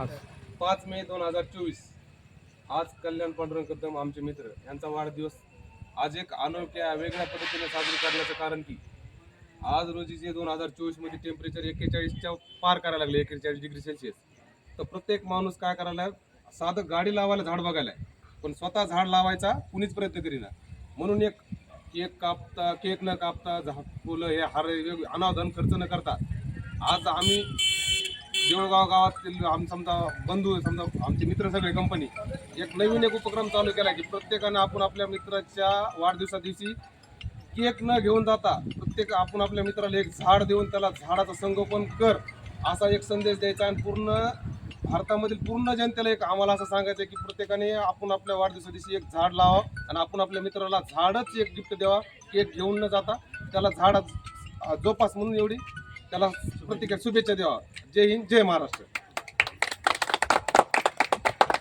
5 मे 2024 आज कल्याण पांडुरंग कदम आमचे मित्र यांचा वाढदिवस आज एक अनोख्या वेगळ्या पद्धतीने साजरी करण्याचं कारण की आज रोजी जे 2024 मध्ये टेम्परेचर 41च्या पार करायला लागले, 41 डिग्री सेल्सिअस. तर प्रत्येक माणूस काय करायला, साधं गाडी लावायला झाड बघायला, पण स्वतः झाड लावायचा कुणीच प्रयत्न करीना. म्हणून एक केक न कापता फुलं हे हार अनावधान खर्च न करता आज आम्ही देऊळगाव गावातील समजा बंधू, समजा आमचे मित्र सगळे कंपनी एक नवीन उपक्रम चालू केला की प्रत्येकाने आपण आपल्या मित्राच्या वाढदिवसा दिवशी केक न घेऊन जाता प्रत्येक आपण आपल्या मित्राला एक झाड देऊन त्याला झाडाचं संगोपन कर असा एक संदेश द्यायचा. आणि पूर्ण भारतामधील पूर्ण जनतेला एक आम्हाला असं सांगायचं की प्रत्येकाने आपण आपल्या वाढदिवसा दिवशी एक झाड लावा आणि आपण आपल्या मित्राला झाडच एक गिफ्ट द्यावा, केक घेऊन न जाता त्याला झाड जोपास म्हणून एवढी त्याला प्रत्येक शुभेच्छा द्यावा. जय हिंद, जय महाराष्ट्र.